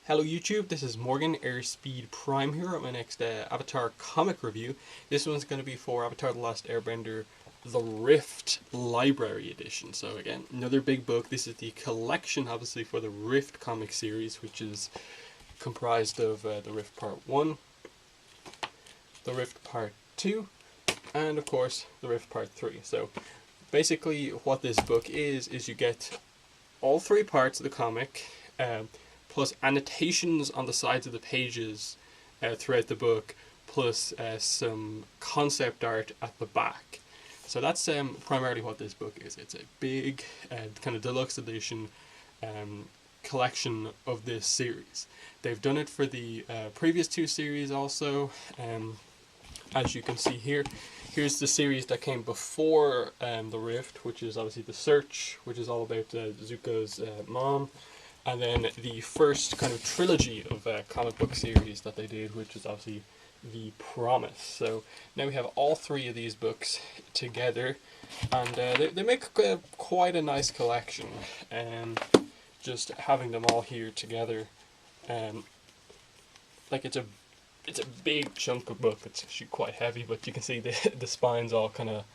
Hello YouTube, this is Morgan, Airspeed Prime here at my next Avatar comic review. This one's going to be for Avatar The Last Airbender, the Rift Library Edition. So again, another big book. This is the collection obviously for the Rift comic series, which is comprised of the Rift Part 1, the Rift Part 2, and of course the Rift Part 3. So basically what this book is you get all three parts of the comic, plus annotations on the sides of the pages throughout the book, plus some concept art at the back. So that's primarily what this book is. It's a big kind of deluxe edition collection of this series. They've done it for the previous two series also. As you can see here, here's the series that came before the Rift, which is obviously The Search, which is all about Zuko's mom. And then the first kind of trilogy of comic book series that they did, which is obviously The Promise. So now we have all three of these books together, and they make quite a nice collection. Just having them all here together, like it's a big chunk of book. It's actually quite heavy, but you can see the spines all kind of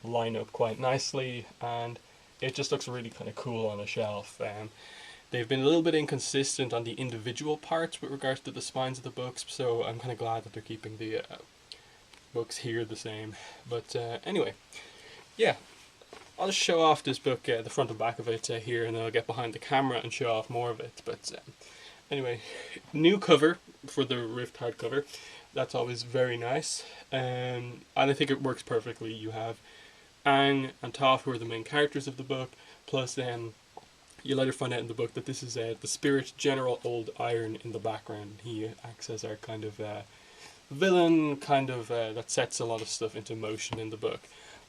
line up quite nicely, and it just looks really kind of cool on a shelf. They've been a little bit inconsistent on the individual parts with regards to the spines of the books, so I'm kind of glad that they're keeping the books here the same. But anyway, yeah, I'll just show off this book, the front and back of it here, and then I'll get behind the camera and show off more of it. But anyway, new cover for the Rift hardcover. That's always very nice, and I think it works perfectly. You have Aang and Toph, who are the main characters of the book, plus then you later find out in the book that this is the Spirit General Old Iron in the background. He acts as our kind of villain, kind of that sets a lot of stuff into motion in the book.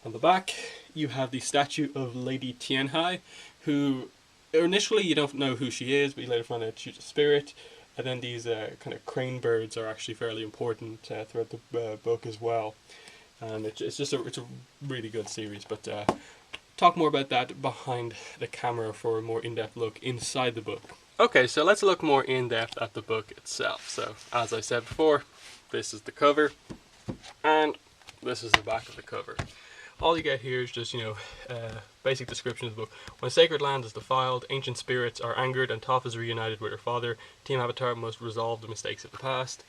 On the back, you have the statue of Lady Tianhai, who initially you don't know who she is, but you later find out she's a spirit. And then these kind of crane birds are actually fairly important throughout the book as well. And it's a really good series, but talk more about that behind the camera for a more in-depth look inside the book. Okay, so let's look more in-depth at the book itself. So, as I said before, this is the cover, and this is the back of the cover. All you get here is just, basic description of the book. When a sacred land is defiled, ancient spirits are angered, and Toph is reunited with her father. Team Avatar must resolve the mistakes of the past.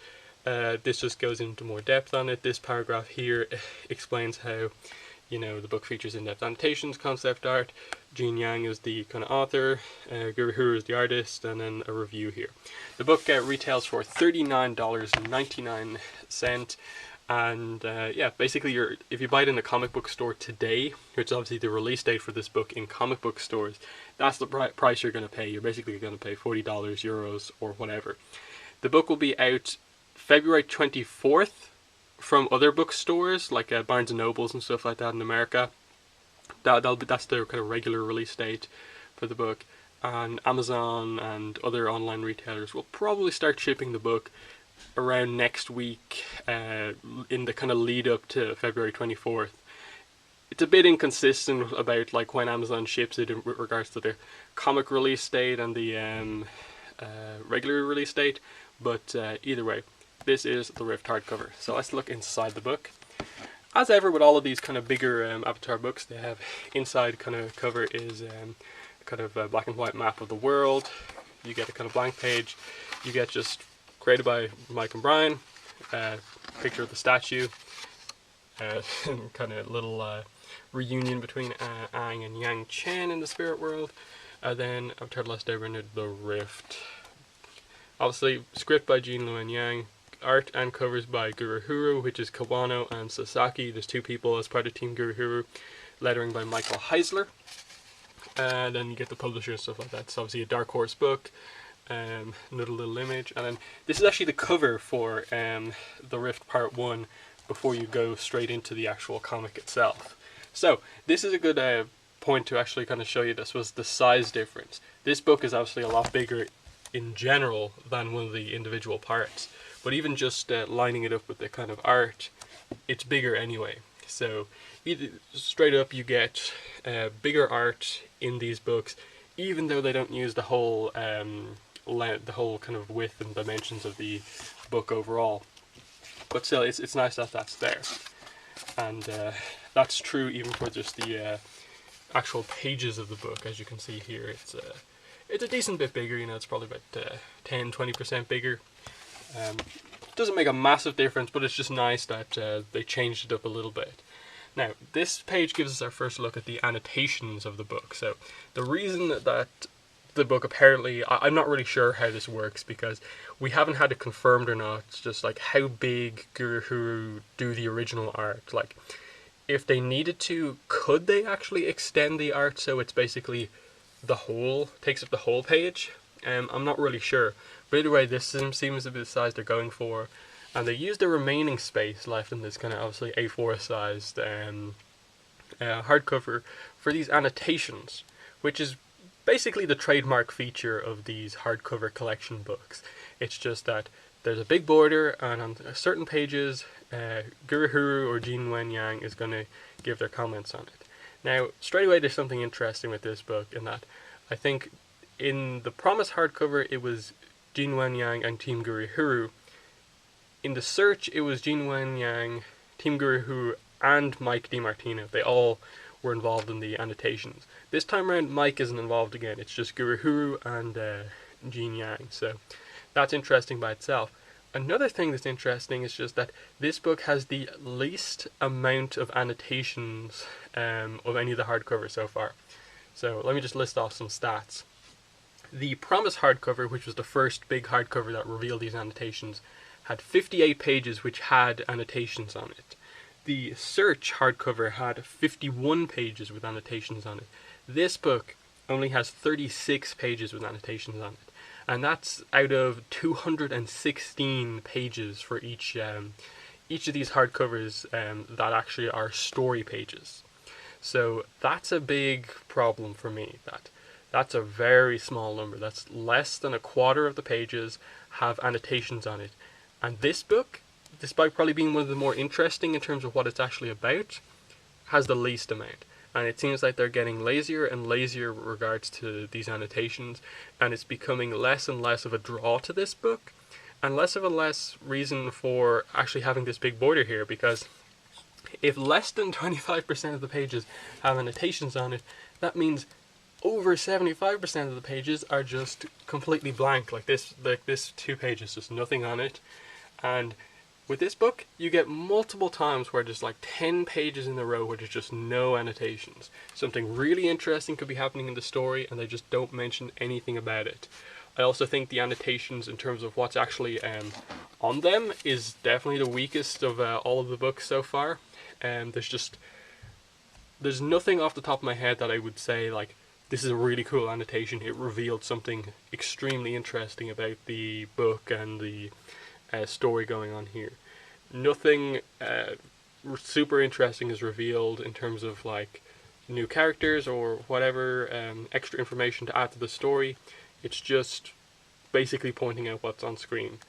This just goes into more depth on it. This paragraph here explains how the book features in-depth annotations, concept art. Jean Yang is the kind of author, Guru Huru is the artist, and then a review here. The book retails for $39.99, and yeah, basically if you buy it in a comic book store today, which is obviously the release date for this book in comic book stores, that's the price you're going to pay. You're basically going to pay $40, euros, or whatever. The book will be out February 24th, from other bookstores like Barnes and Nobles and stuff like that in America. That's their kind of regular release date for the book, and Amazon and other online retailers will probably start shipping the book around next week, in the kind of lead up to February 24th. It's a bit inconsistent about like when Amazon ships it in regards to the comic release date and the regular release date, but either way, this is the Rift hardcover. So let's look inside the book. As ever with all of these kind of bigger Avatar books, they have inside kind of cover is kind of a black and white map of the world. You get a kind of blank page. You get just created by Mike and Brian, picture of the statue, kind of little reunion between Aang and Yang Chen in the spirit world, and then Avatar: The Last Airbender, the Rift. Obviously, script by Jean Luen Yang. Art and covers by Guru Huru, which is Kawano and Sasaki. There's two people as part of Team Guru Huru. Lettering by Michael Heisler. And then you get the publisher and stuff like that. It's obviously a Dark Horse book. Another little image. And then this is actually the cover for the Rift Part 1 before you go straight into the actual comic itself. So this is a good point to actually kind of show you this was the size difference. This book is obviously a lot bigger in general than one of the individual parts. But even just lining it up with the kind of art, it's bigger anyway. So either straight up you get bigger art in these books, even though they don't use the whole the whole kind of width and dimensions of the book overall. But still, it's nice that that's there, and that's true even for just the actual pages of the book. As you can see here, it's a decent bit bigger. You know, it's probably about 10-20% bigger. Doesn't make a massive difference, but it's just nice that they changed it up a little bit. Now, this page gives us our first look at the annotations of the book. So, the reason that the book apparently, I'm not really sure how this works because we haven't had it confirmed or not. It's just like how big Guru do the original art. Like, if they needed to, could they actually extend the art so it's basically takes up the whole page? I'm not really sure. But either way, this seems to be the size they're going for. And they used the remaining space left in this kind of obviously A4 sized hardcover for these annotations, which is basically the trademark feature of these hardcover collection books. It's just that there's a big border, and on certain pages, Guru or Jin Wen Yang is going to give their comments on it. Now, straight away, there's something interesting with this book in that I think in the Promise hardcover, it was Jin Wen Yang and Team Guru. In the Search, it was Jin Wen Yang, Team Guru, and Mike DiMartino. They all were involved in the annotations. This time around, Mike isn't involved again. It's just Guru and Jin Yang. So that's interesting by itself. Another thing that's interesting is just that this book has the least amount of annotations of any of the hardcovers so far. So let me just list off some stats. The Promise hardcover, which was the first big hardcover that revealed these annotations, had 58 pages which had annotations on it. The Search hardcover had 51 pages with annotations on it. This book only has 36 pages with annotations on it. And that's out of 216 pages for each of these hardcovers that actually are story pages. So that's a big problem for me. That's a very small number. That's less than a quarter of the pages have annotations on it. And this book, despite probably being one of the more interesting in terms of what it's actually about, has the least amount. And it seems like they're getting lazier and lazier with regards to these annotations, and it's becoming less and less of a draw to this book, and less reason for actually having this big border here, because if less than 25% of the pages have annotations on it, that means over 75% of the pages are just completely blank, like this 2 pages, just nothing on it. And with this book, you get multiple times where there's like 10 pages in a row where there's just no annotations. Something really interesting could be happening in the story, and they just don't mention anything about it. I also think the annotations in terms of what's actually on them is definitely the weakest of all of the books so far. There's nothing off the top of my head that I would say like, this is a really cool annotation. It revealed something extremely interesting about the book and the story going on here. Nothing super interesting is revealed in terms of like new characters or whatever extra information to add to the story. It's just basically pointing out what's on screen,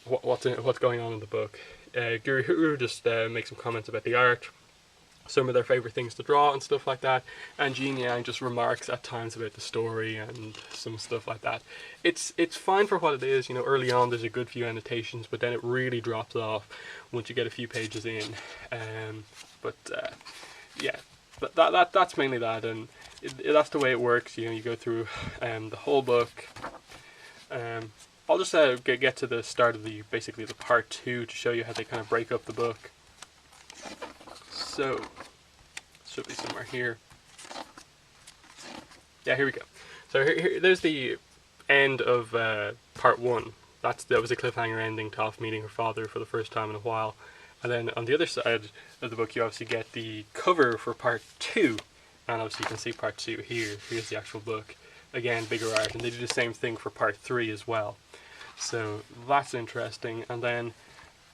what's going on in the book. Guru just makes some comments about the art, some of their favorite things to draw and stuff like that, and Jin Yang just remarks at times about the story and some stuff like that. It's fine for what it is. You know, early on there's a good few annotations, but then it really drops off once you get a few pages in. Yeah, but that's mainly that, and that's the way it works. You know, you go through the whole book. I'll just get to the start of basically the part 2 to show you how they kind of break up the book. So, it should be somewhere here. Yeah, here we go. So there's the end of part 1. That was a cliffhanger ending to Off meeting her father for the first time in a while. And then on the other side of the book, you obviously get the cover for part 2. And obviously you can see part 2 here. Here's the actual book. Again, bigger art. And they do the same thing for part 3 as well. So that's interesting. And then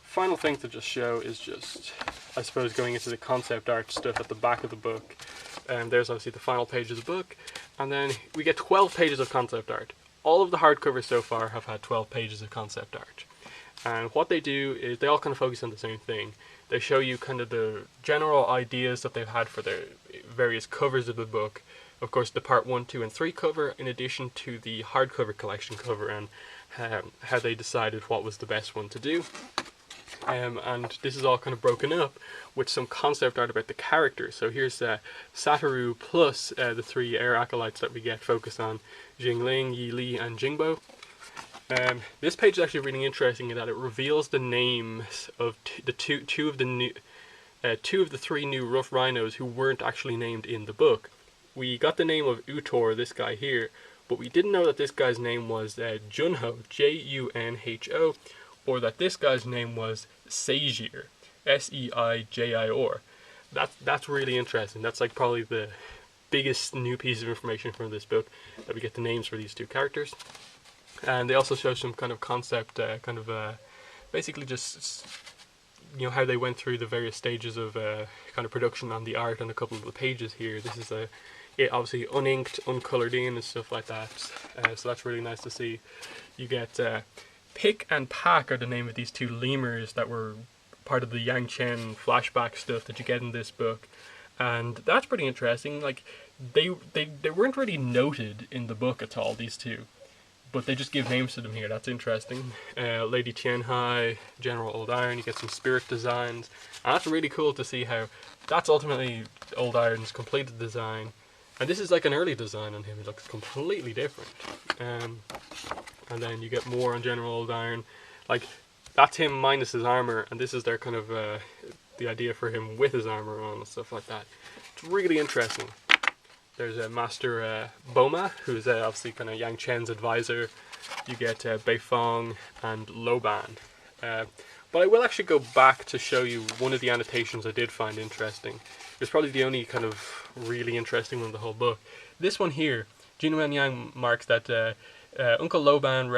final thing to just show is just, I suppose, going into the concept art stuff at the back of the book. There's obviously the final page of the book, and then we get 12 pages of concept art. All of the hardcovers so far have had 12 pages of concept art. And what they do is they all kind of focus on the same thing. They show you kind of the general ideas that they've had for their various covers of the book of course, the part 1, 2, and 3 cover, in addition to the hardcover collection cover, and how they decided what was the best one to do. And this is all kind of broken up with some concept art about the characters. So here's Satoru plus the 3 air acolytes that we get focused on: Jingling, Yi Li, and Jingbo. This page is actually really interesting in that it reveals the names of two of the 3 new rough rhinos who weren't actually named in the book. We got the name of Utor, this guy here, but we didn't know that this guy's name was Junho, Junho, or that this guy's name was Seijir, Seijir. That's really interesting. That's like probably the biggest new piece of information from this book, that we get the names for these 2 characters. And they also show some kind of concept, basically just, you know, how they went through the various stages of kind of production on the art on a couple of the pages here. This is it obviously uninked, uncolored in, and stuff like that. So that's really nice to see. You get Pick and Pack are the name of these 2 lemurs that were part of the Yang Chen flashback stuff that you get in this book, and that's pretty interesting. Like they weren't really noted in the book at all, these 2. But they just give names to them here. That's interesting. Lady Tianhai, General Old Iron. You get some spirit designs, and that's really cool to see how that's ultimately Old Iron's completed design. And this is like an early design on him. It looks completely different. And then you get more on General Old Iron. Like that's him minus his armor, and this is their kind of the idea for him with his armor on and stuff like that. It's really interesting. There's Master Boma, who's obviously kind of Yang Chen's advisor. You get Beifong and Loban. But I will actually go back to show you one of the annotations I did find interesting. It's probably the only kind of really interesting one in the whole book. This one here, Jin Wen Yang marks that Uncle Loban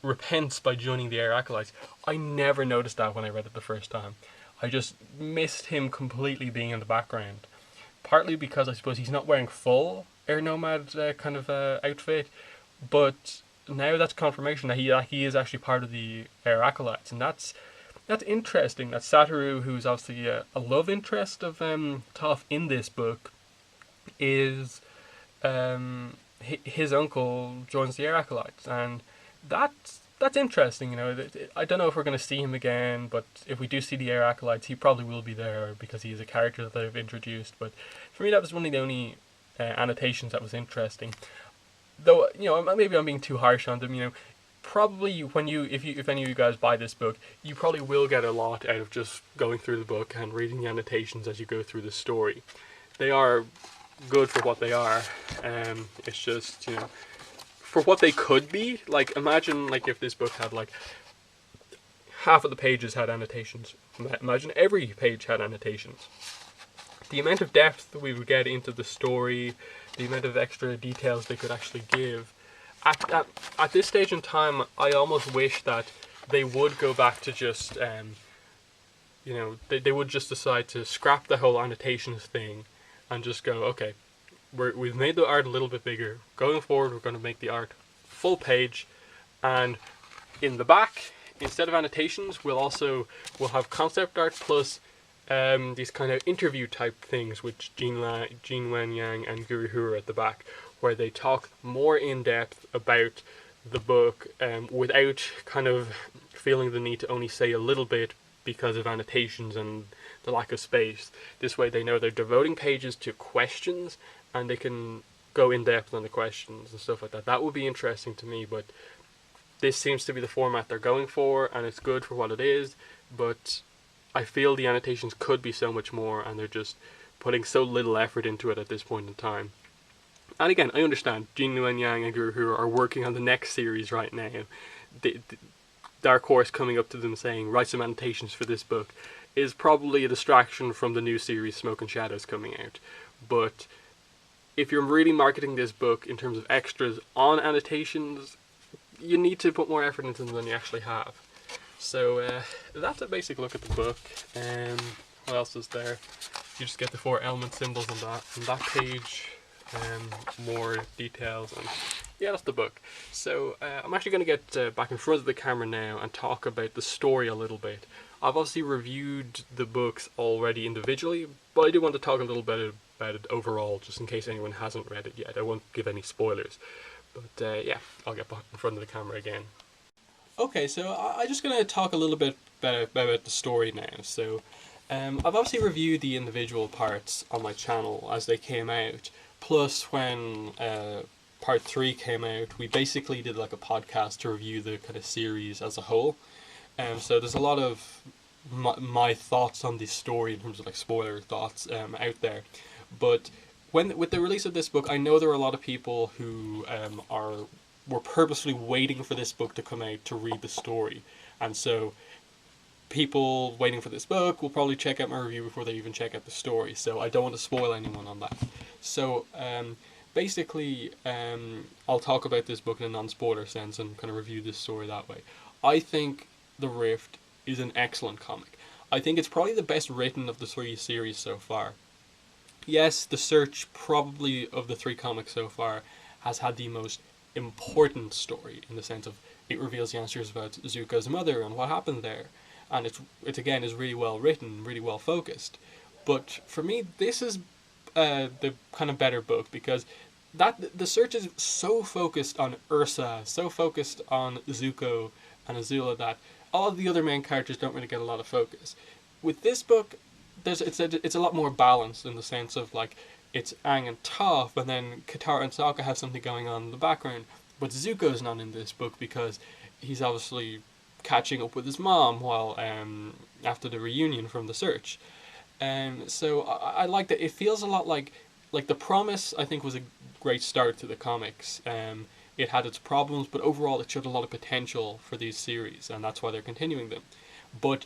repents by joining the Air Acolytes. I never noticed that when I read it the first time. I just missed him completely being in the background. Partly because I suppose he's not wearing full Air Nomad kind of outfit, but now that's confirmation that he is actually part of the Air Acolytes, and that's interesting. That Satoru, who's obviously a love interest of Toph in this book, is his uncle joins the Air Acolytes, and that's interesting. You know, I don't know if we're going to see him again, but if we do see the Air Acolytes, he probably will be there because he's a character that they've introduced. But for me, that was one of the only annotations that was interesting. Though, you know, maybe I'm being too harsh on them. You know, probably if any of you guys buy this book, you probably will get a lot out of just going through the book and reading the annotations as you go through the story. They are good for what they are. It's just, you know, for what they could be. Like, imagine like if this book had like half of the pages had annotations. Imagine every page had annotations. The amount of depth we would get into the story, the amount of extra details they could actually give. At this stage in time, I almost wish that they would go back to just, you know, they would just decide to scrap the whole annotations thing and just go, okay, we've made the art a little bit bigger. Going forward, we're going to make the art full page, and in the back, instead of annotations, we'll have concept art plus these kind of interview type things with Jin Wen Yang and Guru Hura at the back, where they talk more in depth about the book without kind of feeling the need to only say a little bit because of annotations and the lack of space. This way they know they're devoting pages to questions and they can go in depth on the questions and stuff like that. That would be interesting to me, but this seems to be the format they're going for, and it's good for what it is, but I feel the annotations could be so much more, and they're just putting so little effort into it at this point in time. And again, I understand Jin Wen Yang and Guru Hura are working on the next series right now. The Dark Horse coming up to them saying, write some annotations for this book, is probably a distraction from the new series Smoke and Shadows coming out. But if you're really marketing this book in terms of extras on annotations, you need to put more effort into them than you actually have. So that's a basic look at the book. What else is there? You just get the 4 element symbols on that page. More details, and yeah, that's the book. So I'm actually going to get back in front of the camera now and talk about the story a little bit. I've obviously reviewed the books already individually, but I do want to talk a little bit about it overall, just in case anyone hasn't read it yet. I won't give any spoilers. But yeah, I'll get back in front of the camera again. Okay, so I'm just going to talk a little bit about the story now. So I've obviously reviewed the individual parts on my channel as they came out. Plus, when part 3 came out, we basically did like a podcast to review the kind of series as a whole. So there's a lot of my thoughts on this story in terms of like spoiler thoughts out there. But with the release of this book, I know there are a lot of people who were purposely waiting for this book to come out to read the story, and so people waiting for this book will probably check out my review before they even check out the story. So I don't want to spoil anyone on that. So basically, I'll talk about this book in a non-spoiler sense and kind of review this story that way. I think The Rift is an excellent comic. I think it's probably the best written of the 3 series so far. Yes, The Search, probably of the 3 comics so far, has had the most important story in the sense of it reveals the answers about Zuko's mother and what happened there, and it again is really well written, really well focused. But for me, this is the kind of better book because The Search is so focused on Ursa, so focused on Zuko and Azula that all of the other main characters don't really get a lot of focus. With this book, it's a lot more balanced in the sense of like it's Aang and Toph, and then Katara and Sokka have something going on in the background. But Zuko's not in this book because he's obviously catching up with his mom while after the reunion from The Search. So I like that. It feels a lot like The Promise. I think was a great start to the comics. It had its problems, but overall it showed a lot of potential for these series, and that's why they're continuing them. But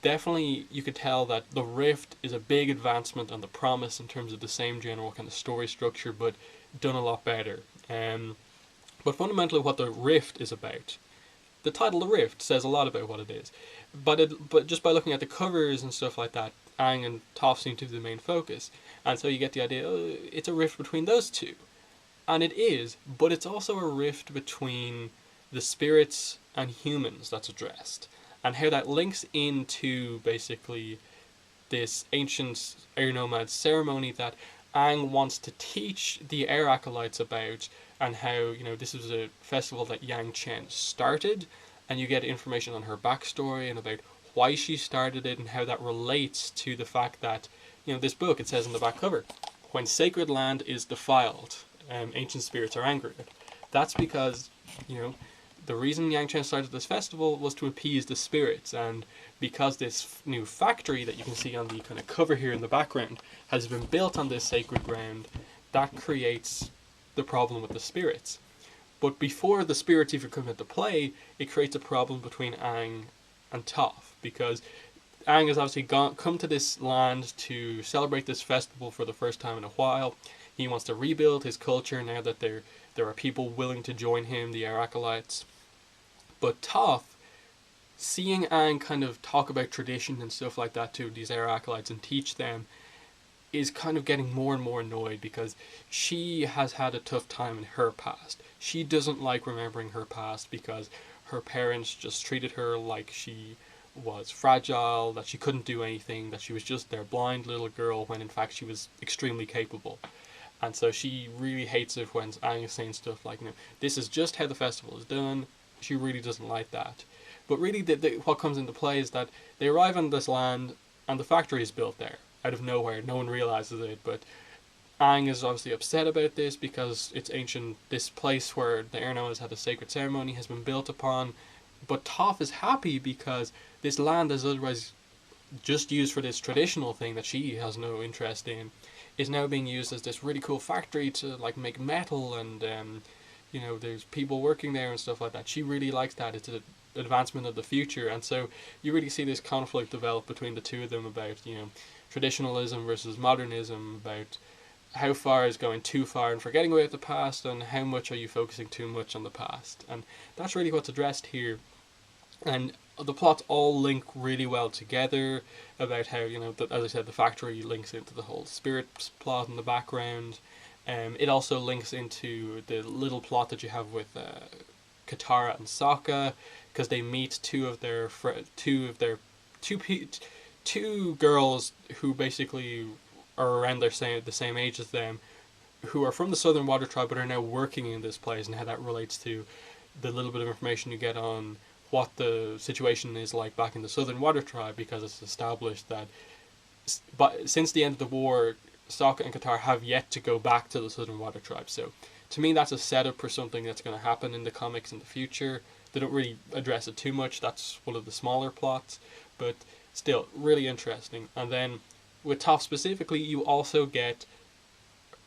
definitely you could tell that The Rift is a big advancement on The Promise in terms of the same general kind of story structure, but done a lot better. But fundamentally what The Rift is about, the title The Rift says a lot about what it is. But just by looking at the covers and stuff like that, Aang and Toph seem to be the main focus. And so you get the idea, oh, it's a rift between those two. And it is, but it's also a rift between the spirits and humans that's addressed. And how that links into basically this ancient air nomad ceremony that Aang wants to teach the air acolytes about, and how, this was a festival that Yang Chen started, and you get information on her backstory and about why she started it and how that relates to the fact that, this book, it says on the back cover, when sacred land is defiled, ancient spirits are angry. That's because, the reason Yang Chen started this festival was to appease the spirits, and because this new factory that you can see on the kind of cover here in the background has been built on this sacred ground, that creates the problem with the spirits. But before the spirits even come into play, it creates a problem between Aang and Toph, because Aang has obviously come to this land to celebrate this festival for the first time in a while. He wants to rebuild his culture now that there are people willing to join him, the Air Acolytes. But Toph, seeing Aang kind of talk about tradition and stuff like that to these Air Acolytes and teach them, is kind of getting more and more annoyed because she has had a tough time in her past. She doesn't like remembering her past because her parents just treated her like she was fragile, that she couldn't do anything, that she was just their blind little girl when in fact she was extremely capable. And so she really hates it when Aang is saying stuff like, this is just how the festival is done. She really doesn't like that. But really what comes into play is that they arrive on this land and the factory is built there out of nowhere. No one realizes it, but Aang is obviously upset about this because it's ancient. This place where the Air Nomads had a sacred ceremony has been built upon. But Toph is happy because this land is otherwise just used for this traditional thing that she has no interest in, is now being used as this really cool factory to like make metal, and there's people working there and stuff like that. She really likes that. It's an advancement of the future, and so you really see this conflict develop between the two of them about traditionalism versus modernism, about how far is going too far and forgetting about the past, and how much are you focusing too much on the past. And that's really what's addressed here. And the plots all link really well together about how, as I said, the factory links into the whole spirits plot in the background. It also links into the little plot that you have with Katara and Sokka, because they meet two girls who basically are around the same age as them, who are from the Southern Water Tribe but are now working in this place, and how that relates to the little bit of information you get on what the situation is like back in the Southern Water Tribe, because it's established that but since the end of the war, Sokka and Katara have yet to go back to the Southern Water Tribe. So to me, that's a setup for something that's going to happen in the comics in the future. They don't really address it too much. That's one of the smaller plots, but still really interesting. And then with Toph specifically, you also get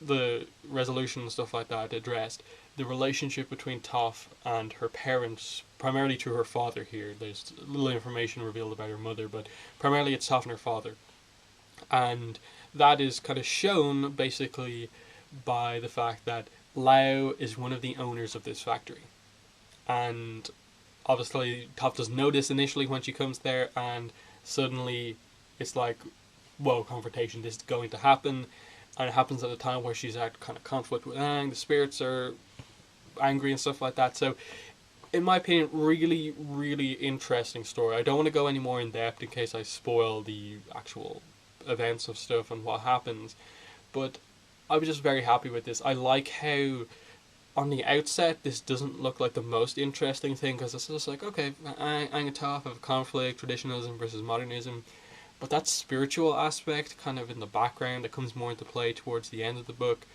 the resolution and stuff like that addressed. The relationship between Toph and her parents, primarily to her father here. There's little information revealed about her mother, but primarily it's Toph and her father. And that is kind of shown basically by the fact that Lau is one of the owners of this factory. And obviously Toph doesn't know this initially when she comes there, and suddenly it's like, whoa, confrontation, this is going to happen. And it happens at a time where she's at kind of conflict with Aang, the spirits are angry and stuff like that. So in my opinion, really, really interesting story. I don't want to go any more in depth in case I spoil the actual events of stuff and what happens, but I was just very happy with this. I like how on the outset this doesn't look like the most interesting thing, because it's just like, okay, Aang and Toph have conflict, traditionalism versus modernism, but that spiritual aspect kind of in the background that comes more into play towards the end of the book,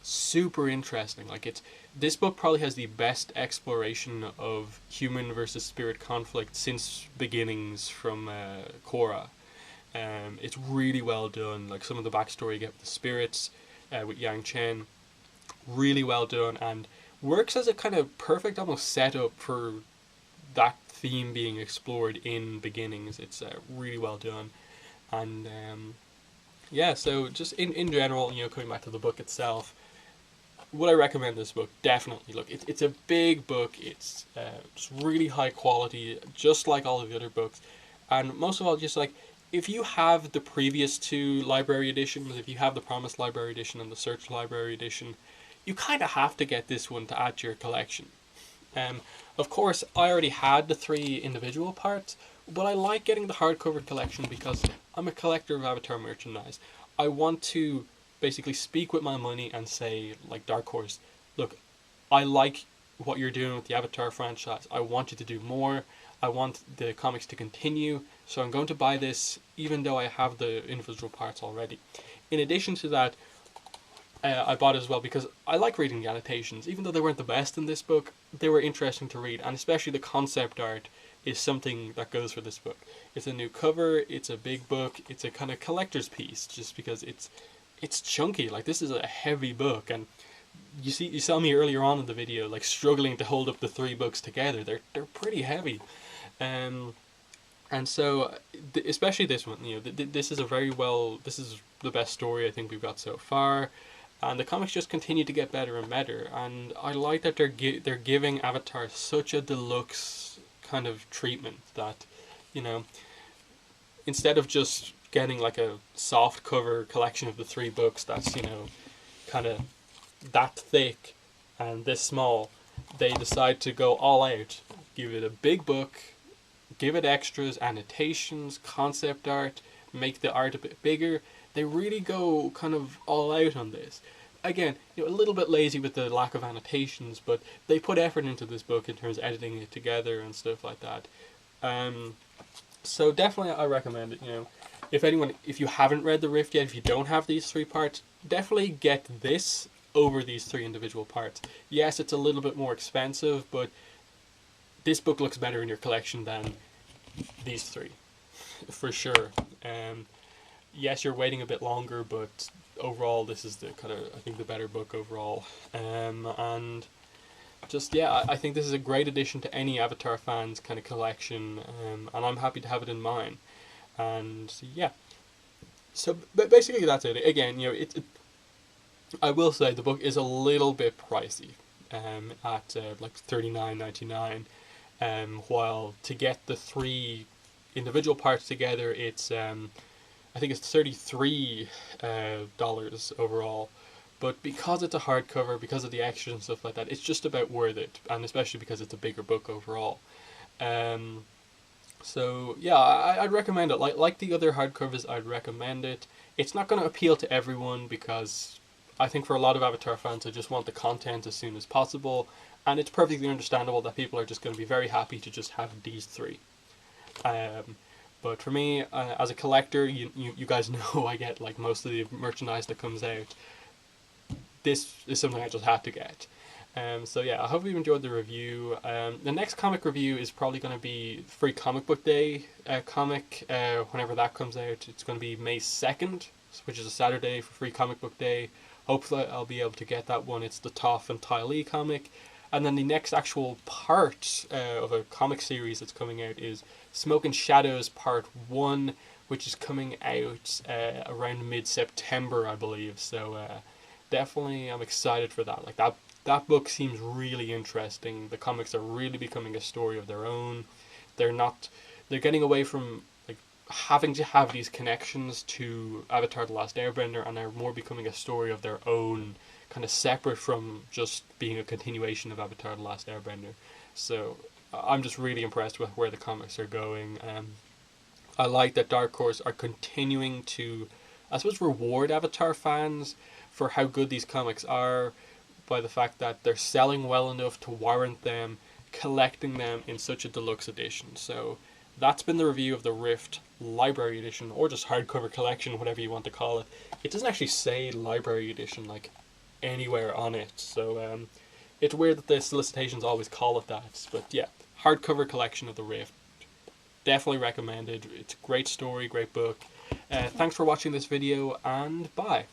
super interesting. Like, it's this book probably has the best exploration of human versus spirit conflict since Beginnings from Korra. It's really well done. Like, some of the backstory you get with the spirits, with Yang Chen, really well done, and works as a kind of perfect almost setup for that theme being explored in Beginnings. It's really well done, and yeah. So just in general, coming back to the book itself, would I recommend this book? Definitely. Look, it's a big book. It's just really high quality, just like all of the other books, and most of all, just like, if you have the previous two library editions, if you have the Promised Library Edition and the Search Library Edition, you kind of have to get this one to add to your collection. Of course, I already had the 3 individual parts, but I like getting the hardcover collection because I'm a collector of Avatar merchandise. I want to basically speak with my money and say, like Dark Horse, look, I like what you're doing with the Avatar franchise. I want you to do more. I want the comics to continue, so I'm going to buy this even though I have the individual parts already. In addition to that, I bought it as well because I like reading the annotations. Even though they weren't the best in this book, they were interesting to read, and especially the concept art is something that goes for this book. It's a new cover, it's a big book, it's a kind of collector's piece, just because it's chunky. Like, this is a heavy book, and you saw me earlier on in the video, like, struggling to hold up the 3 books together. They're pretty heavy. And so, especially this one, this is this is the best story I think we've got so far, and the comics just continue to get better and better. And I like that they're giving Avatar such a deluxe kind of treatment that, instead of just getting like a soft cover collection of the 3 books that's kind of that thick and this small, they decide to go all out, give it a big book. Give it extras, annotations, concept art, make the art a bit bigger. They really go kind of all out on this. Again, a little bit lazy with the lack of annotations, but they put effort into this book in terms of editing it together and stuff like that. So definitely I recommend it. If you haven't read The Rift yet, if you don't have these 3 parts, definitely get this over these 3 individual parts. Yes, it's a little bit more expensive, but this book looks better in your collection than these 3, for sure. Yes, you're waiting a bit longer, but overall, this is I think the better book overall. And just, yeah, I think this is a great addition to any Avatar fans kind of collection, and I'm happy to have it in mine. And yeah, so basically that's it. Again, I will say the book is a little bit pricey, at like $39.99. While to get the 3 individual parts together, it's I think it's $33 overall. But because it's a hardcover, because of the extras and stuff like that, it's just about worth it, and especially because it's a bigger book overall. So yeah, I'd recommend it. Like the other hardcovers, I'd recommend it. It's not going to appeal to everyone because I think for a lot of Avatar fans, they just want the content as soon as possible, and it's perfectly understandable that people are just going to be very happy to just have these three. Um, but for me, as a collector, you guys know I get like most of the merchandise that comes out. This is something I just had to get. So yeah, I hope you enjoyed the review. The next comic review is probably going to be Free Comic Book Day comic, whenever that comes out. It's going to be May 2nd, which is a Saturday for Free Comic Book Day. Hopefully I'll be able to get that one. It's the Toph and Ty Lee comic. And then the next actual part of a comic series that's coming out is Smoke and Shadows Part 1, which is coming out around mid-September, I believe. So definitely I'm excited for that. Like that book seems really interesting. The comics are really becoming a story of their own. They're getting away from like having to have these connections to Avatar: The Last Airbender, and they're more becoming a story of their own, kind of separate from just being a continuation of Avatar: The Last Airbender. So I'm just really impressed with where the comics are going. I like that Dark Horse are continuing to, I suppose, reward Avatar fans for how good these comics are by the fact that they're selling well enough to warrant them collecting them in such a deluxe edition. So that's been the review of the Rift Library Edition, or just Hardcover Collection, whatever you want to call it. It doesn't actually say Library Edition like anywhere on it, so it's weird that the solicitations always call it that. But yeah, Hardcover Collection of the Rift. Definitely recommended. It's a great story, great book. Thanks for watching this video, and bye.